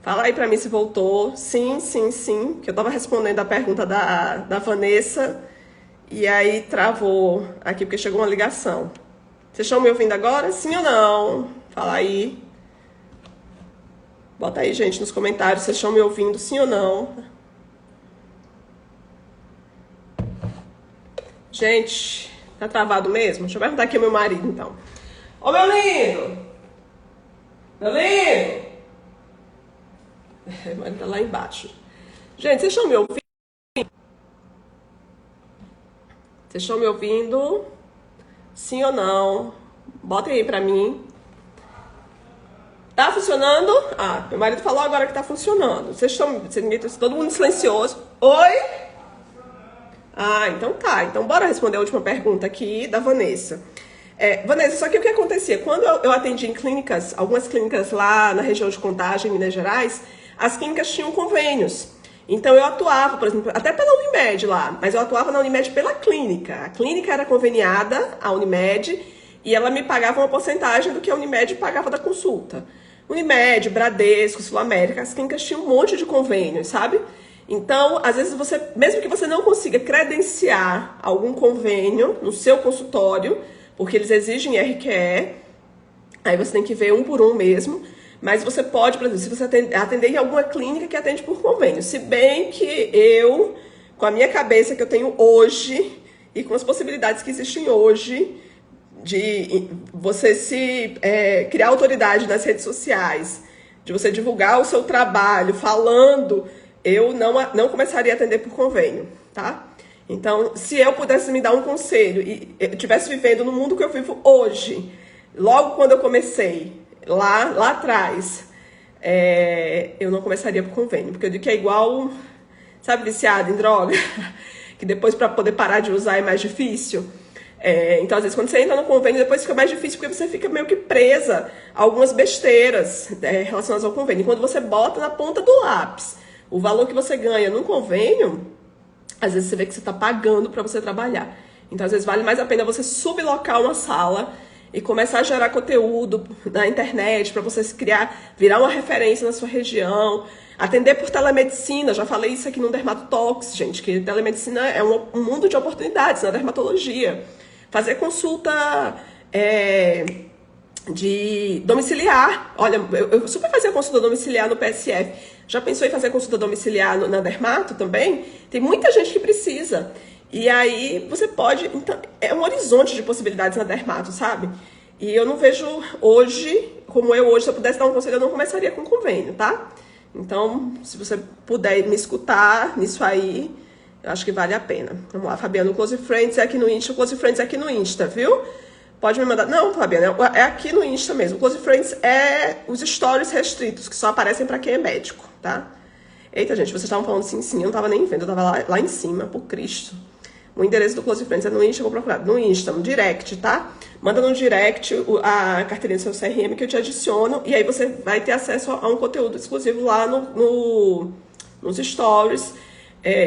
Fala aí pra mim se voltou. Sim, sim, sim. Que eu tava respondendo a pergunta da Vanessa. E aí travou aqui porque chegou uma ligação. Vocês estão me ouvindo agora? Sim ou não? Fala aí. Bota aí, gente, nos comentários. Vocês estão me ouvindo, sim ou não? Gente, tá travado mesmo? Deixa eu perguntar aqui ao meu marido, então. Ô, meu lindo! Meu lindo! Meu marido tá lá embaixo. Gente, vocês estão me ouvindo? Vocês estão me ouvindo? Sim ou não? Botem aí pra mim. Tá funcionando? Ah, meu marido falou agora que tá funcionando. Vocês estão... Todo mundo silencioso. Oi? Ah, então tá. Então bora responder a última pergunta aqui da Vanessa. Vanessa, só que o que acontecia? Quando eu atendi em clínicas, algumas clínicas lá na região de Contagem, em Minas Gerais, as clínicas tinham convênios. Então eu atuava, por exemplo, até pela Unimed lá, mas eu atuava na Unimed pela clínica. A clínica era conveniada à Unimed e ela me pagava uma porcentagem do que a Unimed pagava da consulta. Unimed, Bradesco, Sul América, as clínicas tinham um monte de convênios, sabe? Então, às vezes você, mesmo que você não consiga credenciar algum convênio no seu consultório, porque eles exigem RQE, aí você tem que ver um por um mesmo, mas você pode, por exemplo, se você atender em alguma clínica que atende por convênio, se bem que eu, com a minha cabeça que eu tenho hoje, e com as possibilidades que existem hoje, de você criar autoridade nas redes sociais, de você divulgar o seu trabalho falando, eu não começaria a atender por convênio, tá? Então, se eu pudesse me dar um conselho e eu estivesse vivendo no mundo que eu vivo hoje, logo quando eu comecei, lá atrás, eu não começaria por convênio, porque eu digo que é igual, sabe, viciado em droga, que depois para poder parar de usar é mais difícil. Então, às vezes, quando você entra no convênio, depois fica mais difícil, porque você fica meio que presa a algumas besteiras relacionadas ao convênio. Quando você bota na ponta do lápis o valor que você ganha no convênio, às vezes você vê que você está pagando para você trabalhar. Então, às vezes, vale mais a pena você sublocar uma sala e começar a gerar conteúdo na internet para você se virar uma referência na sua região. Atender por telemedicina, já falei isso aqui no Dermatotalks, gente, que telemedicina é um mundo de oportunidades na dermatologia. Fazer consulta de domiciliar. Olha, eu super fazia consulta domiciliar no PSF. Já pensou em fazer consulta domiciliar na Dermato também? Tem muita gente que precisa. E aí você pode... Então, é um horizonte de possibilidades na Dermato, sabe? E eu não vejo hoje, como eu hoje, se eu pudesse dar um conselho, eu não começaria com convênio, tá? Então, se você puder me escutar nisso aí, eu acho que vale a pena. Vamos lá, Fabiana, o Close Friends é aqui no Insta, o Close Friends é aqui no Insta, viu? Pode me mandar... Não, Fabiana, é aqui no Insta mesmo. O Close Friends é os stories restritos, que só aparecem pra quem é médico, tá? Eita, gente, vocês estavam falando sim, eu não tava nem vendo, eu tava lá em cima, por Cristo. O endereço do Close Friends é no Insta, eu vou procurar. No Insta, no direct, tá? Manda no direct a carteirinha do seu CRM que eu te adiciono. E aí você vai ter acesso a um conteúdo exclusivo lá nos stories,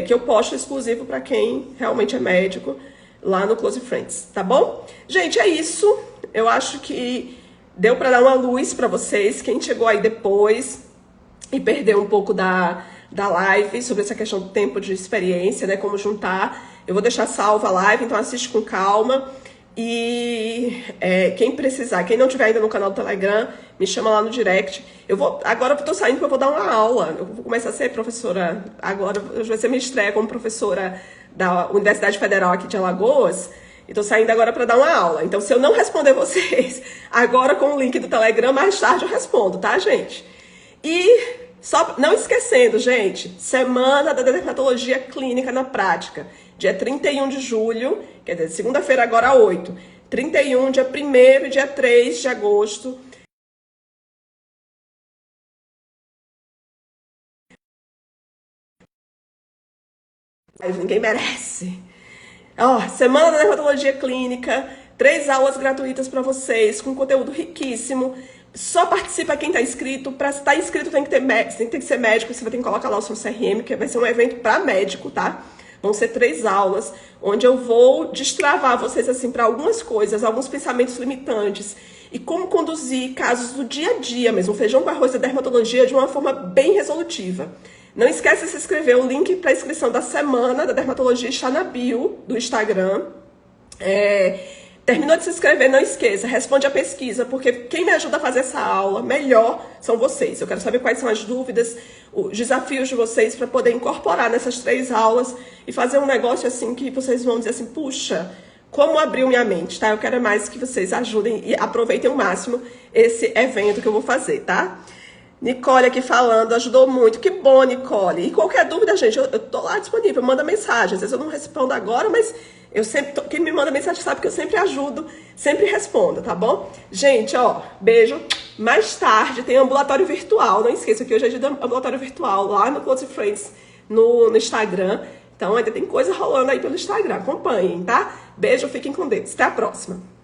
que eu posto exclusivo para quem realmente é médico, lá no Close Friends, tá bom? Gente, é isso. Eu acho que deu para dar uma luz para vocês. Quem chegou aí depois e perdeu um pouco da live sobre essa questão do tempo de experiência, né? Como juntar. Eu vou deixar salva a live, então assiste com calma. E quem precisar, quem não tiver ainda no canal do Telegram, me chama lá no direct. Agora eu tô saindo porque eu vou dar uma aula. Eu vou começar a ser professora agora. Hoje vai ser minha estreia como professora da Universidade Federal aqui de Alagoas. E tô saindo agora para dar uma aula. Então, se eu não responder vocês agora com o link do Telegram, mais tarde eu respondo, tá, gente? E só não esquecendo, gente, Semana da Dermatologia Clínica na Prática. Dia 31 de julho, quer dizer, segunda-feira agora 8. 31, dia 1º e dia 3 de agosto. Mas ninguém merece. Semana da Dermatologia Clínica, 3 aulas gratuitas para vocês, com conteúdo riquíssimo. Só participa quem está inscrito. Para estar inscrito tem que ser médico, você vai ter que colocar lá o seu CRM, que vai ser um evento para médico, tá? Vão ser 3 aulas, onde eu vou destravar vocês assim para algumas coisas, alguns pensamentos limitantes e como conduzir casos do dia a dia mesmo, feijão com arroz da dermatologia de uma forma bem resolutiva. Não esquece de se inscrever, o link para a inscrição da Semana da Dermatologia está na bio do Instagram. Terminou de se inscrever, não esqueça, responde a pesquisa, porque quem me ajuda a fazer essa aula melhor são vocês. Eu quero saber quais são as dúvidas, os desafios de vocês para poder incorporar nessas 3 aulas e fazer um negócio assim que vocês vão dizer assim, puxa, como abriu minha mente, tá? Eu quero mais que vocês ajudem e aproveitem ao máximo esse evento que eu vou fazer, tá? Nicole aqui falando, ajudou muito. Que bom, Nicole. E qualquer dúvida, gente, eu tô lá disponível, manda mensagem. Às vezes eu não respondo agora, mas eu sempre quem me manda mensagem sabe que eu sempre ajudo, sempre respondo, tá bom? Gente, ó, beijo. Mais tarde tem ambulatório virtual. Não esqueça que hoje é dia de ambulatório virtual lá no Close Friends, no Instagram. Então ainda tem coisa rolando aí pelo Instagram. Acompanhem, tá? Beijo, fiquem com Deus. Até a próxima.